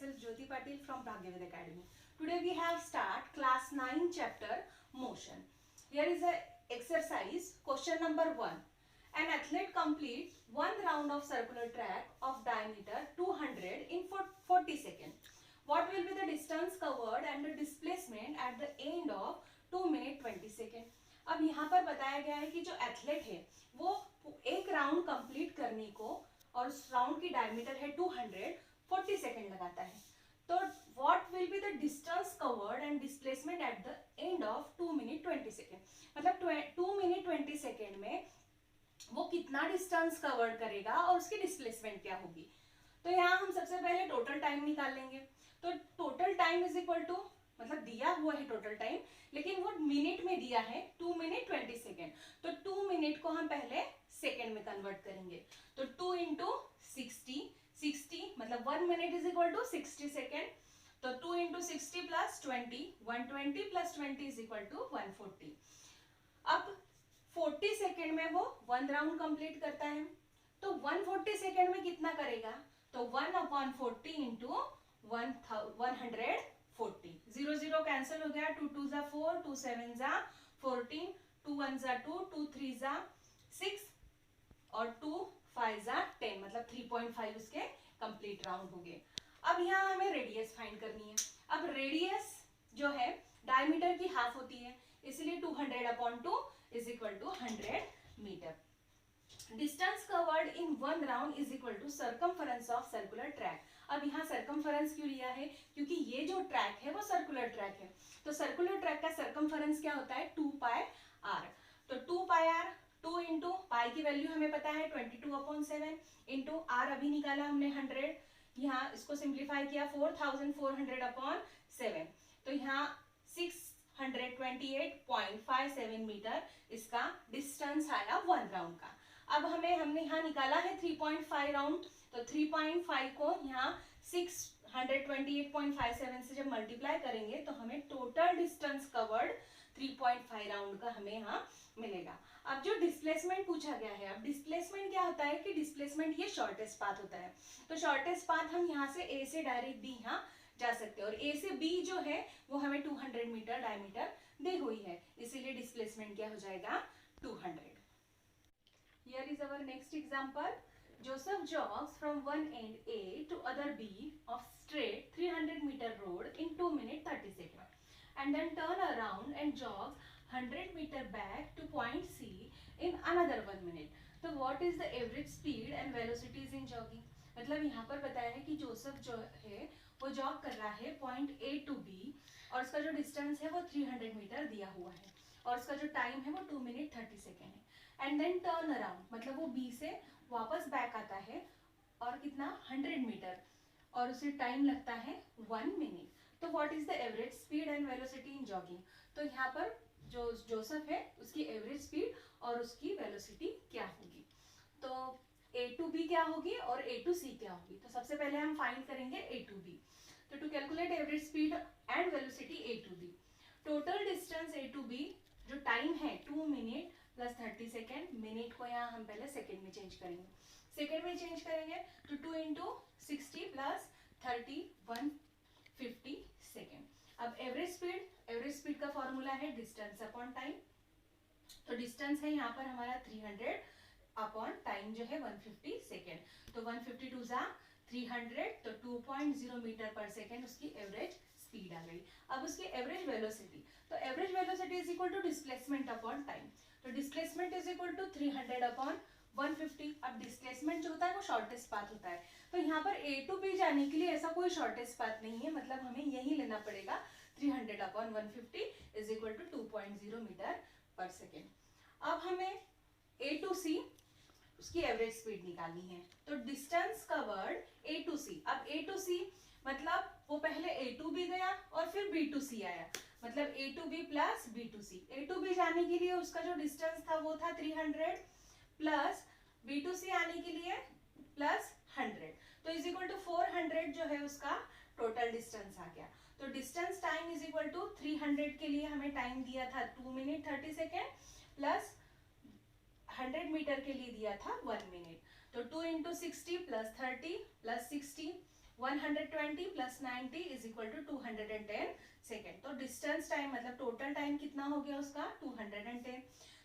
myself Jyoti Patil from Bhagyavid Academy. Today we have start class 9 chapter motion. Here is a exercise question number 1. An athlete completes one round of circular track of diameter 200 in 40 seconds. What will be the distance covered and the displacement at the end of 2 minute 20 seconds? अब यहाँ पर बताया गया है कि जो athlete है वो एक राउंड कंप्लीट करने को और उस राउंड की डायमीटर है 240 सेकेंड लगाता है. तो what will be the distance covered and displacement at the end of 2 minute 20 second. मतलब 2 मिनट 20 सेकेंड में वो कितना डिस्टेंस कवर्ड करेगा और उसकी डिस्प्लेसमेंट क्या होगी. तो यहाँ हम सबसे पहले टोटल टाइम निकाल लेंगे. तो total time is equal to, मतलब दिया हुआ है टोटल टाइम, लेकिन वो मिनट में दिया है 2 मिनट 20 सेकेंड. तो 2 मिनट को हम पहले सेकेंड में कन्वर्ट करेंगे. तो 2 इंटू 60 मतलब 1 minute is equal to 60 second. तो 2 into 60 plus 20, 120 plus 20 is equal to 140. अब 40 सेकेंड में वो 1 राउंड कंप्लीट करता है. तो 140 सेकेंड में कितना करेगा? तो 1/40 इंटू 140. 0 0 कैंसिल हो गया. 2 2 जा 4, 2 7 जा 14, 2 1 जा 2, 2 3 जा 6 और 2 5 जा 10, मतलब 3.5 उसके कंप्लीट राउंड हो गए. अब यहाँ हमें रेडियस फाइंड करनी है. अब रेडियस जो है डायमीटर की हाफ होती है, इसलिए 200/2 is equal to 100 metre. Distance covered in 1 round is equal to circumference of circular track. अब यहाँ सर्कमफरेंस क्यों लिया है? क्योंकि ये जो ट्रैक है वो सर्कुलर ट्रैक है. तो सर्कुलर ट्रैक का सर्कमफरेंस क्या होता है? 2πr. तो 2πr 2 इंटू पाई की वैल्यू हमें पता है 22/7 इंटू आर अभी निकाला हमने 100. यहाँ इसको सिंप्लीफाई किया 4400/7. तो यहाँ 628.57 मीटर इसका डिस्टेंस आया 1 राउंड का. अब हमने यहाँ निकाला है 3.5 राउंड. तो 3.5 को यहाँ 628.57 से जब मल्टीप्लाई करेंगे तो हमें टोटल डिस्टेंस कवर्ड 3.5 राउंड का हमें यहाँ मिलेगा. अब जो डिस्प्लेसमेंट पूछा गया है, अब डिस्प्लेसमेंट क्या होता है कि डिस्प्लेसमेंट ये शॉर्टेस्ट पाथ होता है. तो शॉर्टेस्ट पाथ हम यहाँ से ए से डायरेक्ट बी यहाँ जा सकते हैं और ए से बी जो है वो हमें 200 मीटर डायमीटर दी हुई है, इसीलिए डिस्प्लेसमेंट क्या हो जाएगा? 200. Here is our next example. Joseph jogs from one end A to other B of straight 300 meter road in 2 minutes 30 seconds and then turn around and jog 100 meter back to point C in another 1 minute. So what is the average speed and velocities in jogging? मतलब यहाँ पर बताया है कि Joseph जो है वो jog कर रहा है पॉइंट A to B और उसका जो डिस्टेंस है वो 300 मीटर दिया हुआ है और उसका जो टाइम है वो 2 मिनट 30 सेकेंड है. एंड देन टर्न अराउंड मतलब वो बी से वापस बैक आता है और कितना 100 मीटर और उसे टाइम लगता है 1 मिनट. तो what is the average speed and velocity in jogging? तो यहाँ पर जो जोसेफ है उसकी एवरेज स्पीड और उसकी वेलोसिटी क्या होगी? तो A to B क्या होगी और A to C क्या होगी? तो सबसे पहले हम फाइंड करेंगे A to B. तो to calculate average speed and velocity A to B, total distance A to B जो टाइम है 2 मिनट प्लस 30 सेकेंड. मिनट को यहाँ हम पहले सेकेंड में चेंज करेंगे. सेकेंड में चेंज करेंगे तो 2 इंटू 60 प्लस 30 150 सेकेंड. अब एवरेज स्पीड का फॉर्मूला है डिस्टेंस अपॉन टाइम. तो डिस्टेंस है यहाँ पर हमारा 300 अपॉन टाइम जो है 150 सेकेंड. तो 152 जा 300 तो 2.0 मीटर पर सेकेंड उसकी एवरेज स्पीड आ गई. अब उसकी एवरेज वेलोसिटी, तो average velocity is equal to displacement upon time. तो displacement is equal to 300 upon 150. अब डिस्प्लेसमेंट जो होता है वो शॉर्टेस्ट पाथ होता है. तो यहाँ पर A to B जाने के लिए ऐसा कोई शॉर्टेस्ट पाथ नहीं है, मतलब हमें यही लेना पड़ेगा 300 upon 150 is equal to 2.0 metre per second. अब हमें A to C उसकी एवरेज स्पीड निकालनी है. तो distance covered A to C. अब A to C मतलब वो पहले A to B गया और फिर B to C आया, मतलब A to B plus B to C. A to B जाने के लिए उसका जो डिस्टेंस था वो था 300 प्लस B to C आने के लिए प्लस 100. तो इज इक्वल टू 400 जो है उसका टोटल डिस्टेंस आ गया. तो distance time is equal to 300 के लिए हमें टाइम दिया था 2 मिनट 30 सेकेंड प्लस 100 मीटर के लिए दिया था 1 मिनट. तो 2 into 60 plus 30 plus 60 120 plus 90 is equal to 210 second. तो डिस्टेंस टाइम मतलब टोटल टाइम कितना हो गया उसका 210।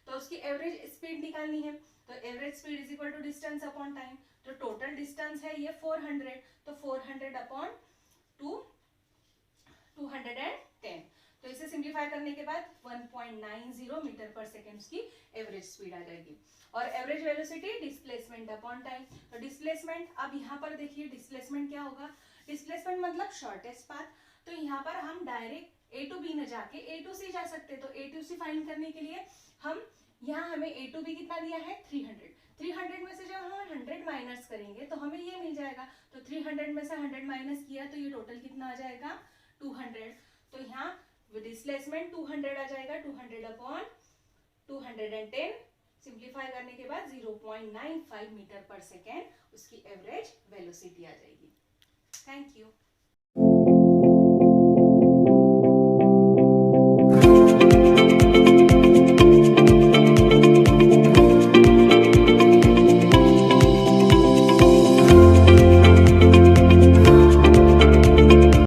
तो उसकी एवरेज स्पीड निकालनी है, तो average speed is equal to distance upon time. तो टोटल डिस्टेंस है ये 400, तो 400 अपॉन 210। तो इसे सिंप्लीफाई करने के बाद 1.90 मीटर पर सेकेंड की एवरेज स्पीड आ जाएगी। और average velocity displacement upon time. तो डिस्प्लेसमेंट, अब यहाँ पर देखिए डिस्प्लेसमेंट क्या होगा, डिस्प्लेसमेंट मतलब शॉर्टेस्ट पाथ। तो यहाँ पर हम डायरेक्ट ए टू बी न जाके ए टू सी जा सकते, तो ए टू सी फाइंड करने के लिए हम यहाँ हमें ए टू बी कितना दिया है 300। 300 में से जब हम 100 माइनस करेंगे तो हमें ये मिल जाएगा। तो 300 में से 100 माइनस किया तो ये टोटल कितना आ जाएगा 200। तो यहाँ डिस्प्लेसमेंट 200 आ जाएगा, 200 अपॉन 210। सिंप्लीफाई करने के बाद 0.95 मीटर पर सेकेंड उसकी एवरेज वेलोसिटी आ जाएगी। Thank you.